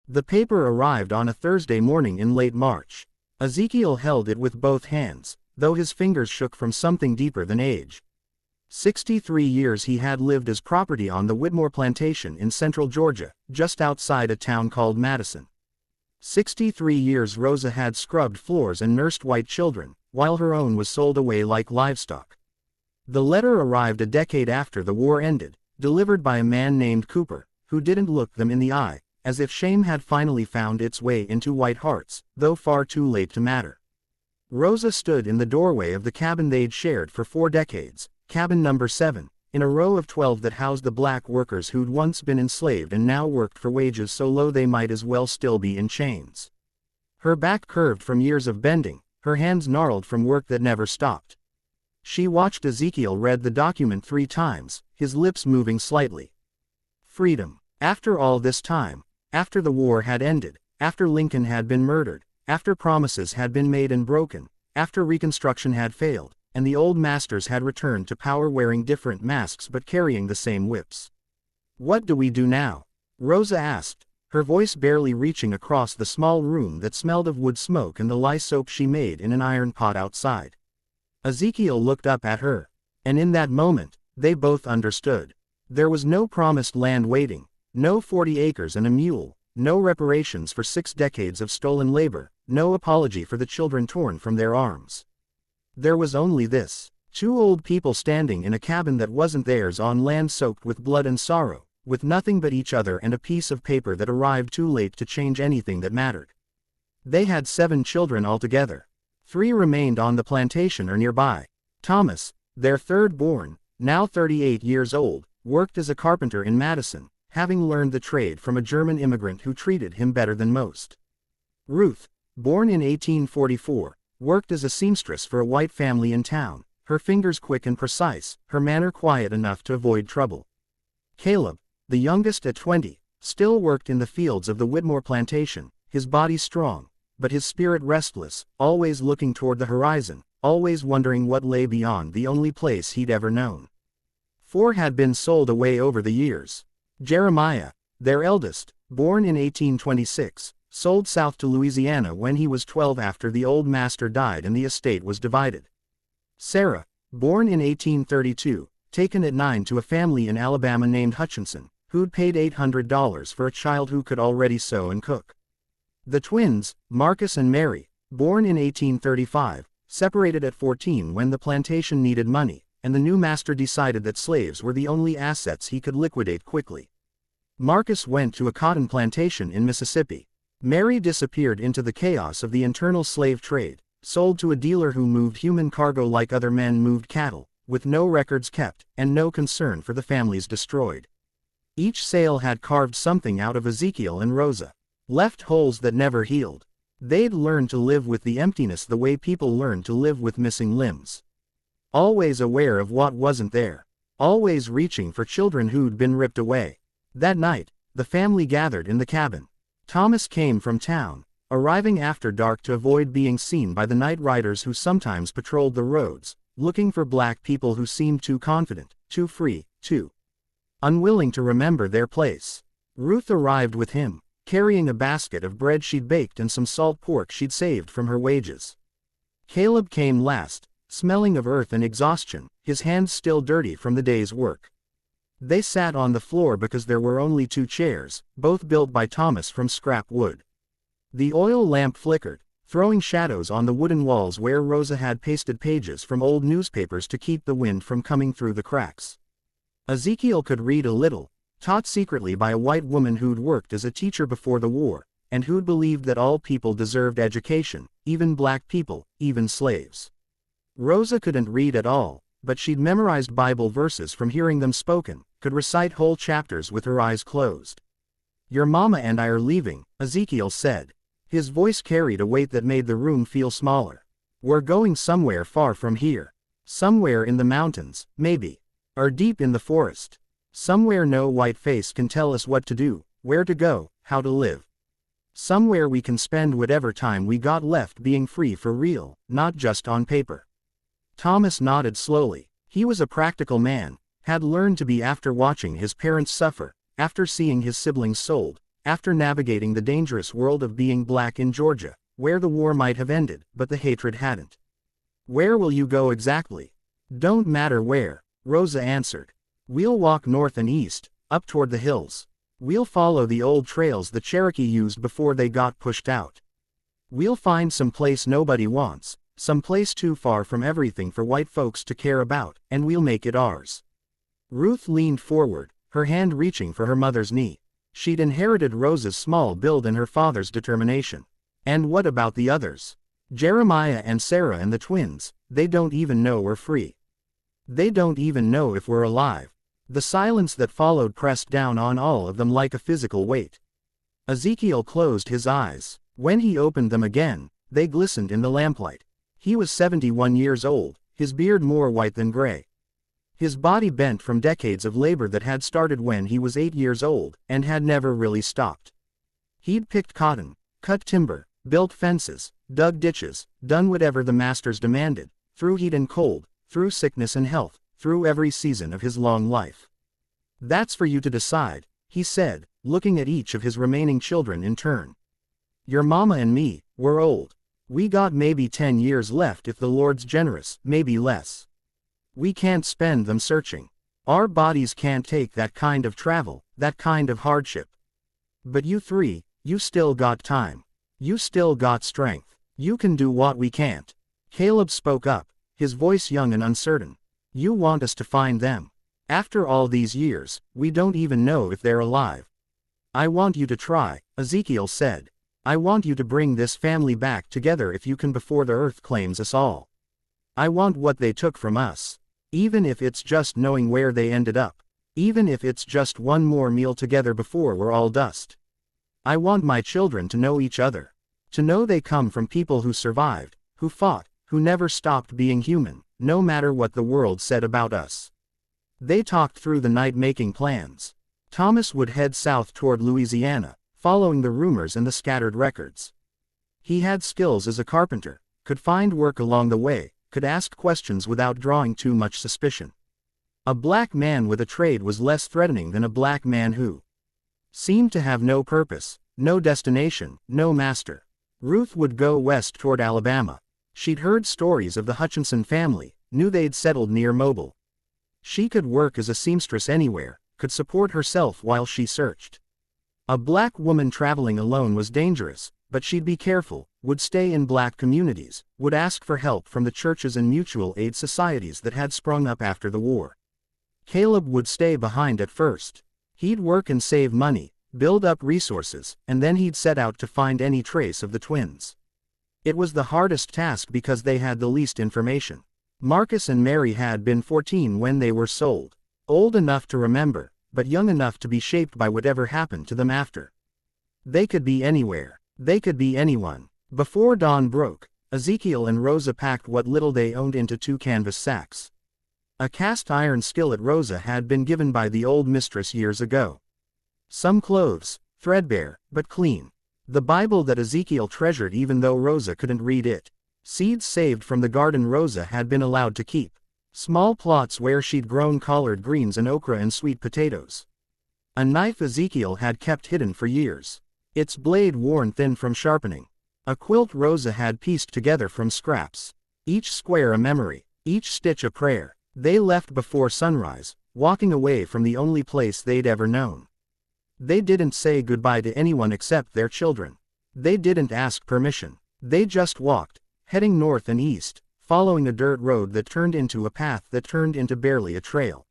The paper arrived on a Thursday morning in late March. Ezekiel held it with both hands, though his fingers shook from something deeper than age. 63 years he had lived as property on the Whitmore plantation in central Georgia, just outside a town called Madison. 63 years Rosa had scrubbed floors and nursed white children, while her own was sold away like livestock. The letter arrived a decade after the war ended, delivered by a man named Cooper, who didn't look them in the eye, as if shame had finally found its way into white hearts, though far too late to matter. Rosa stood in the doorway of the cabin they'd shared for 4 decades, cabin number 7, in a row of 12 that housed the black workers who'd once been enslaved and now worked for wages so low they might as well still be in chains. Her back curved from years of bending, her hands gnarled from work that never stopped. She watched Ezekiel read the document 3 times, his lips moving slightly. Freedom. After all this time, after the war had ended, after Lincoln had been murdered, after promises had been made and broken, after Reconstruction had failed, and the old masters had returned to power wearing different masks but carrying the same whips. What do we do now? Rosa asked, her voice barely reaching across the small room that smelled of wood smoke and the lye soap she made in an iron pot outside. Ezekiel looked up at her. And in that moment, they both understood. There was no promised land waiting, no 40 acres and a mule, no reparations for 6 decades of stolen labor, no apology for the children torn from their arms. There was only this: 2 old people standing in a cabin that wasn't theirs on land soaked with blood and sorrow, with nothing but each other and a piece of paper that arrived too late to change anything that mattered. They had 7 children altogether. 3 remained on the plantation or nearby. Thomas, their 3rd born, now 38 years old, worked as a carpenter in Madison, having learned the trade from a German immigrant who treated him better than most. Ruth, born in 1844, worked as a seamstress for a white family in town, her fingers quick and precise, her manner quiet enough to avoid trouble. Caleb, the youngest at 20, still worked in the fields of the Whitmore plantation, his body strong, but his spirit restless, always looking toward the horizon, always wondering what lay beyond the only place he'd ever known. 4 had been sold away over the years. Jeremiah, their eldest, born in 1826, sold south to Louisiana when he was 12 after the old master died and the estate was divided. Sarah, born in 1832, taken at 9 to a family in Alabama named Hutchinson, who'd paid $800 for a child who could already sew and cook. The twins, Marcus and Mary, born in 1835, separated at 14 when the plantation needed money, and the new master decided that slaves were the only assets he could liquidate quickly. Marcus went to a cotton plantation in Mississippi. Mary disappeared into the chaos of the internal slave trade, sold to a dealer who moved human cargo like other men moved cattle, with no records kept, and no concern for the families destroyed. Each sale had carved something out of Ezekiel and Rosa. Left holes that never healed. They'd learned to live with the emptiness the way people learn to live with missing limbs. Always aware of what wasn't there. Always reaching for children who'd been ripped away. That night, the family gathered in the cabin. Thomas came from town, arriving after dark to avoid being seen by the night riders who sometimes patrolled the roads, looking for black people who seemed too confident, too free, too unwilling to remember their place. Ruth arrived with him, carrying a basket of bread she'd baked and some salt pork she'd saved from her wages. Caleb came last, smelling of earth and exhaustion, his hands still dirty from the day's work. They sat on the floor because there were only 2 chairs, both built by Thomas from scrap wood. The oil lamp flickered, throwing shadows on the wooden walls where Rosa had pasted pages from old newspapers to keep the wind from coming through the cracks. Ezekiel could read a little, taught secretly by a white woman who'd worked as a teacher before the war, and who'd believed that all people deserved education, even black people, even slaves. Rosa couldn't read at all, but she'd memorized Bible verses from hearing them spoken, could recite whole chapters with her eyes closed. "Your mama and I are leaving," Ezekiel said. His voice carried a weight that made the room feel smaller. "We're going somewhere far from here. Somewhere in the mountains, maybe. Or deep in the forest. Somewhere no white face can tell us what to do, where to go, how to live. Somewhere we can spend whatever time we got left being free for real, not just on paper." Thomas nodded slowly. He was a practical man, had learned to be after watching his parents suffer, after seeing his siblings sold, after navigating the dangerous world of being black in Georgia, where the war might have ended, but the hatred hadn't. Where will you go exactly? Don't matter where, Rosa answered. We'll walk north and east, up toward the hills. We'll follow the old trails the Cherokee used before they got pushed out. We'll find some place nobody wants, some place too far from everything for white folks to care about, and we'll make it ours. Ruth leaned forward, her hand reaching for her mother's knee. She'd inherited Rosa's small build and her father's determination. And what about the others? Jeremiah and Sarah and the twins, they don't even know we're free. They don't even know if we're alive. The silence that followed pressed down on all of them like a physical weight. Ezekiel closed his eyes. When he opened them again, they glistened in the lamplight. He was 71 years old, his beard more white than gray. His body bent from decades of labor that had started when he was 8 years old, and had never really stopped. He'd picked cotton, cut timber, built fences, dug ditches, done whatever the masters demanded, through heat and cold, through sickness and health, through every season of his long life. That's for you to decide, he said, looking at each of his remaining children in turn. Your mama and me, we're old. We got maybe 10 years left if the Lord's generous, maybe less. We can't spend them searching. Our bodies can't take that kind of travel, that kind of hardship. But you three, you still got time. You still got strength. You can do what we can't. Caleb spoke up, his voice young and uncertain. You want us to find them. After all these years, we don't even know if they're alive. I want you to try, Ezekiel said. I want you to bring this family back together if you can before the earth claims us all. I want what they took from us. Even if it's just knowing where they ended up. Even if it's just one more meal together before we're all dust. I want my children to know each other. To know they come from people who survived, who fought, who never stopped being human, no matter what the world said about us. They talked through the night making plans. Thomas would head south toward Louisiana, following the rumors and the scattered records. He had skills as a carpenter, could find work along the way, could ask questions without drawing too much suspicion. A black man with a trade was less threatening than a black man who seemed to have no purpose, no destination, no master. Ruth would go west toward Alabama. She'd heard stories of the Hutchinson family, knew they'd settled near Mobile. She could work as a seamstress anywhere, could support herself while she searched. A black woman traveling alone was dangerous, but she'd be careful, would stay in black communities, would ask for help from the churches and mutual aid societies that had sprung up after the war. Caleb would stay behind at first. He'd work and save money, build up resources, and then he'd set out to find any trace of the twins. It was the hardest task because they had the least information. Marcus and Mary had been 14 when they were sold. Old enough to remember, but young enough to be shaped by whatever happened to them after. They could be anywhere. They could be anyone. Before dawn broke, Ezekiel and Rosa packed what little they owned into 2 canvas sacks. A cast iron skillet Rosa had been given by the old mistress years ago. Some clothes, threadbare, but clean. The Bible that Ezekiel treasured even though Rosa couldn't read it. Seeds saved from the garden Rosa had been allowed to keep. Small plots where she'd grown collard greens and okra and sweet potatoes. A knife Ezekiel had kept hidden for years. Its blade worn thin from sharpening. A quilt Rosa had pieced together from scraps. Each square a memory, each stitch a prayer. They left before sunrise, walking away from the only place they'd ever known. They didn't say goodbye to anyone except their children. They didn't ask permission. They just walked, heading north and east, following a dirt road that turned into a path that turned into barely a trail.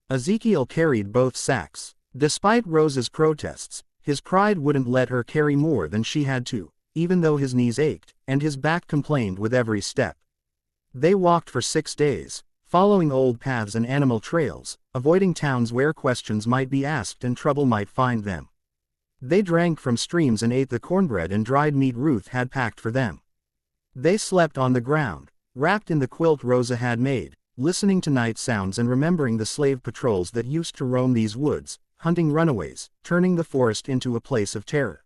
Ezekiel carried both sacks. Despite Rosa's protests, his pride wouldn't let her carry more than she had to, even though his knees ached, and his back complained with every step. They walked for 6 days, following old paths and animal trails, avoiding towns where questions might be asked and trouble might find them. They drank from streams and ate the cornbread and dried meat Ruth had packed for them. They slept on the ground, wrapped in the quilt Rosa had made, listening to night sounds and remembering the slave patrols that used to roam these woods, hunting runaways, turning the forest into a place of terror.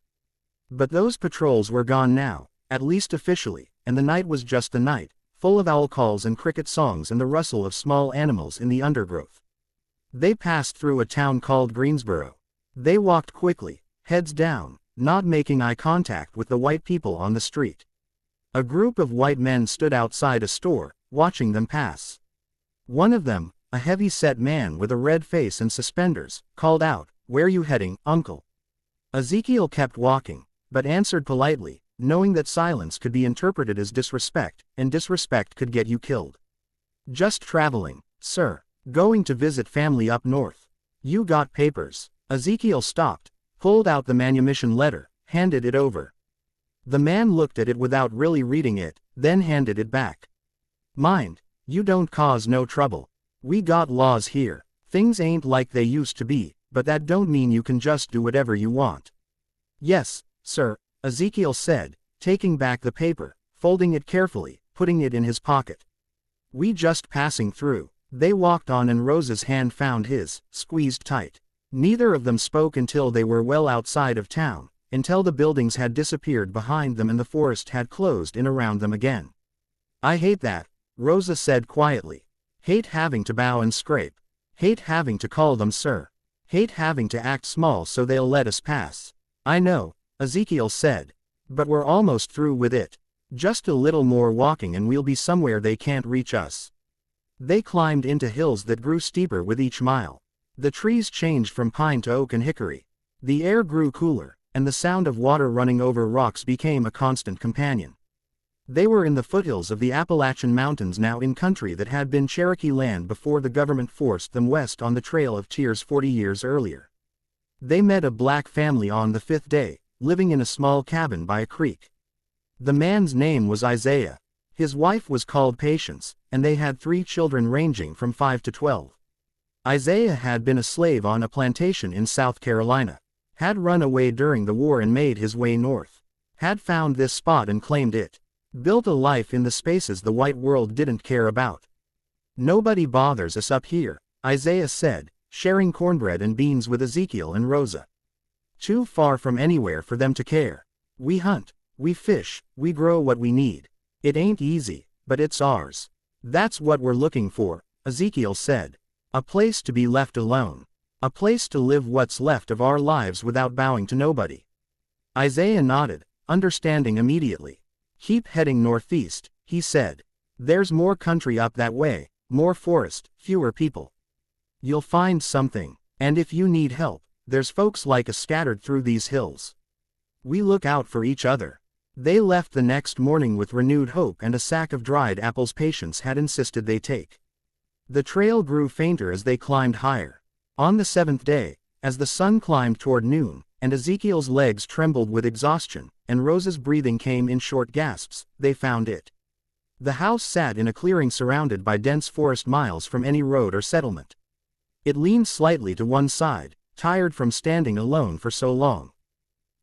But those patrols were gone now, at least officially, and the night was just the night, full of owl calls and cricket songs and the rustle of small animals in the undergrowth. They passed through a town called Greensboro. They walked quickly, heads down, not making eye contact with the white people on the street. A group of white men stood outside a store, watching them pass. One of them, a heavy-set man with a red face and suspenders, called out, "Where you heading, uncle?" Ezekiel kept walking, but answered politely, knowing that silence could be interpreted as disrespect, and disrespect could get you killed. "Just traveling, sir. Going to visit family up north." "You got papers?" Ezekiel stopped, pulled out the manumission letter, handed it over. The man looked at it without really reading it, then handed it back. "Mind, you don't cause no trouble. We got laws here. Things ain't like they used to be, but that don't mean you can just do whatever you want." "Yes, sir," Ezekiel said, taking back the paper, folding it carefully, putting it in his pocket. "We just passing through." They walked on and Rosa's hand found his, squeezed tight. Neither of them spoke until they were well outside of town, until the buildings had disappeared behind them and the forest had closed in around them again. "I hate that," Rosa said quietly. "Hate having to bow and scrape. Hate having to call them sir. Hate having to act small so they'll let us pass." "I know," Ezekiel said. "But we're almost through with it. Just a little more walking and we'll be somewhere they can't reach us." They climbed into hills that grew steeper with each mile. The trees changed from pine to oak and hickory. The air grew cooler, and the sound of water running over rocks became a constant companion. They were in the foothills of the Appalachian Mountains now, in country that had been Cherokee land before the government forced them west on the Trail of Tears 40 years earlier. They met a black family on the 5th day, living in a small cabin by a creek. The man's name was Isaiah. His wife was called Patience, and they had 3 children ranging from 5 to 12. Isaiah had been a slave on a plantation in South Carolina, had run away during the war and made his way north, had found this spot and claimed it, built a life in the spaces the white world didn't care about. "Nobody bothers us up here," Isaiah said, sharing cornbread and beans with Ezekiel and Rosa. "Too far from anywhere for them to care. We hunt, we fish, we grow what we need. It ain't easy, but it's ours. That's what we're looking for," Ezekiel said. "A place to be left alone. A place to live what's left of our lives without bowing to nobody." Isaiah nodded, understanding immediately. "Keep heading northeast," he said. "There's more country up that way, more forest, fewer people. You'll find something, and if you need help, there's folks like us scattered through these hills. We look out for each other." They left the next morning with renewed hope and a sack of dried apples Patience had insisted they take. The trail grew fainter as they climbed higher. On the 7th day, as the sun climbed toward noon, and Ezekiel's legs trembled with exhaustion, and Rosa's breathing came in short gasps, they found it. The house sat in a clearing surrounded by dense forest miles from any road or settlement. It leaned slightly to one side, tired from standing alone for so long.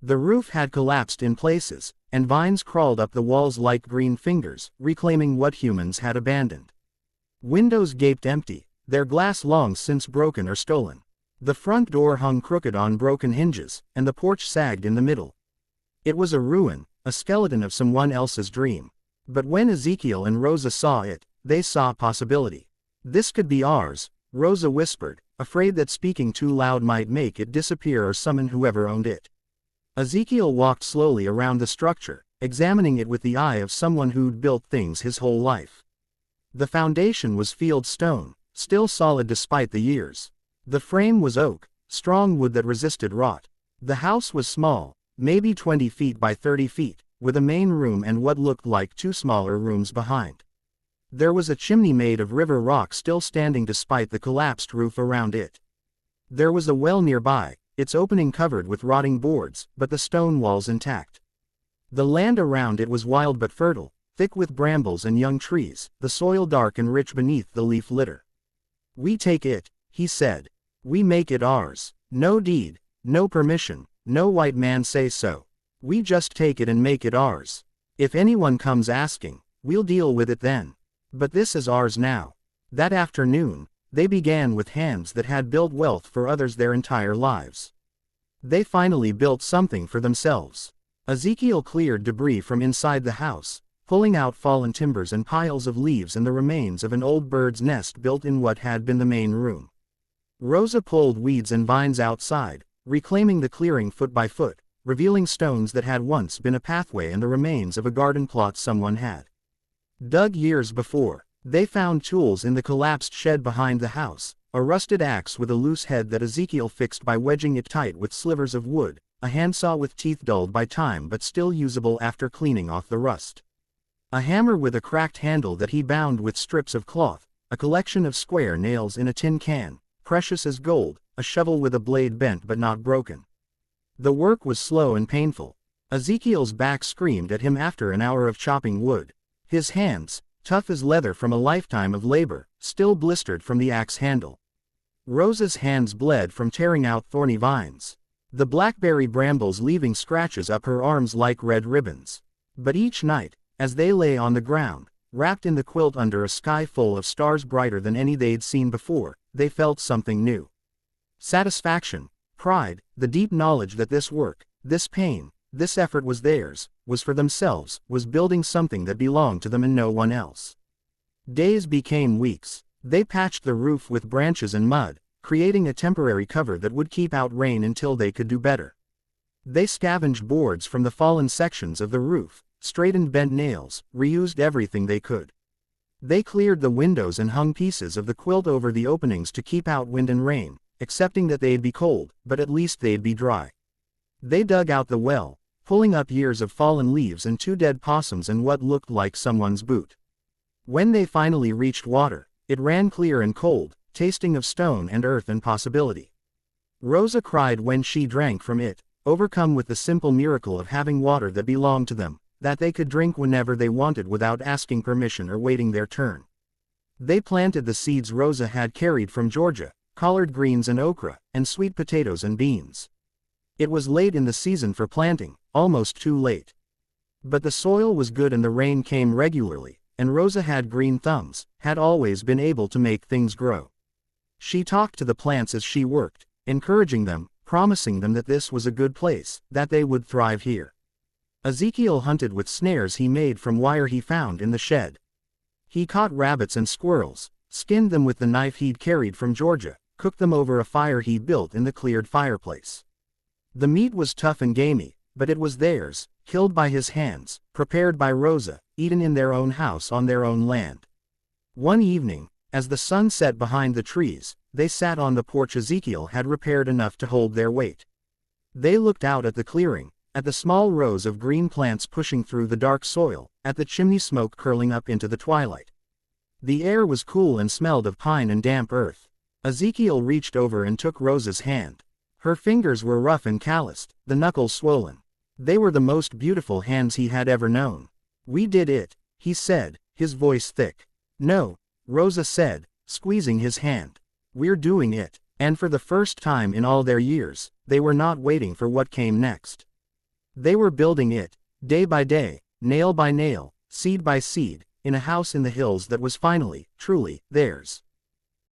The roof had collapsed in places, and vines crawled up the walls like green fingers, reclaiming what humans had abandoned. Windows gaped empty, their glass long since broken or stolen. The front door hung crooked on broken hinges, and the porch sagged in the middle. It was a ruin, a skeleton of someone else's dream. But when Ezekiel and Rosa saw it, they saw possibility. "This could be ours," Rosa whispered, afraid that speaking too loud might make it disappear or summon whoever owned it. Ezekiel walked slowly around the structure, examining it with the eye of someone who'd built things his whole life. The foundation was field stone, still solid despite the years. The frame was oak, strong wood that resisted rot. The house was small, maybe 20 feet by 30 feet, with a main room and what looked like 2 smaller rooms behind. There was a chimney made of river rock still standing despite the collapsed roof around it. There was a well nearby, its opening covered with rotting boards, but the stone walls intact. The land around it was wild but fertile, thick with brambles and young trees, the soil dark and rich beneath the leaf litter. "We take it," he said. "We make it ours. No deed, no permission, no white man say so. We just take it and make it ours. If anyone comes asking, we'll deal with it then. But this is ours now." That afternoon, they began with hands that had built wealth for others their entire lives. They finally built something for themselves. Ezekiel cleared debris from inside the house, pulling out fallen timbers and piles of leaves and the remains of an old bird's nest built in what had been the main room. Rosa pulled weeds and vines outside, reclaiming the clearing foot by foot, revealing stones that had once been a pathway and the remains of a garden plot someone had dug years before. They found tools in the collapsed shed behind the house, a rusted axe with a loose head that Ezekiel fixed by wedging it tight with slivers of wood, a handsaw with teeth dulled by time but still usable after cleaning off the rust. A hammer with a cracked handle that he bound with strips of cloth, a collection of square nails in a tin can, precious as gold, a shovel with a blade bent but not broken. The work was slow and painful. Ezekiel's back screamed at him after an hour of chopping wood. His hands, tough as leather from a lifetime of labor, still blistered from the axe handle. Rosa's hands bled from tearing out thorny vines, the blackberry brambles leaving scratches up her arms like red ribbons. But each night, as they lay on the ground, wrapped in the quilt under a sky full of stars brighter than any they'd seen before, they felt something new. Satisfaction, pride, the deep knowledge that this work, this pain, this effort was theirs, was for themselves, was building something that belonged to them and no one else. Days became weeks. They patched the roof with branches and mud, creating a temporary cover that would keep out rain until they could do better. They scavenged boards from the fallen sections of the roof, straightened bent nails, reused everything they could. They cleared the windows and hung pieces of the quilt over the openings to keep out wind and rain, accepting that they'd be cold, but at least they'd be dry. They dug out the well, pulling up years of fallen leaves and 2 dead possums and what looked like someone's boot. When they finally reached water, it ran clear and cold, tasting of stone and earth and possibility. Rosa cried when she drank from it, overcome with the simple miracle of having water that belonged to them, that they could drink whenever they wanted without asking permission or waiting their turn. They planted the seeds Rosa had carried from Georgia, collard greens and okra, and sweet potatoes and beans. It was late in the season for planting, almost too late. But the soil was good and the rain came regularly, and Rosa had green thumbs, had always been able to make things grow. She talked to the plants as she worked, encouraging them, promising them that this was a good place, that they would thrive here. Ezekiel hunted with snares he made from wire he found in the shed. He caught rabbits and squirrels, skinned them with the knife he'd carried from Georgia, cooked them over a fire he'd built in the cleared fireplace. The meat was tough and gamey, but it was theirs, killed by his hands, prepared by Rosa, eaten in their own house on their own land. One evening, as the sun set behind the trees, they sat on the porch Ezekiel had repaired enough to hold their weight. They looked out at the clearing, at the small rows of green plants pushing through the dark soil, at the chimney smoke curling up into the twilight. The air was cool and smelled of pine and damp earth. Ezekiel reached over and took Rosa's hand. Her fingers were rough and calloused, the knuckles swollen. They were the most beautiful hands he had ever known. "We did it," he said, his voice thick. "No," Rosa said, squeezing his hand. "We're doing it." And for the first time in all their years, they were not waiting for what came next. They were building it, day by day, nail by nail, seed by seed, in a house in the hills that was finally, truly, theirs.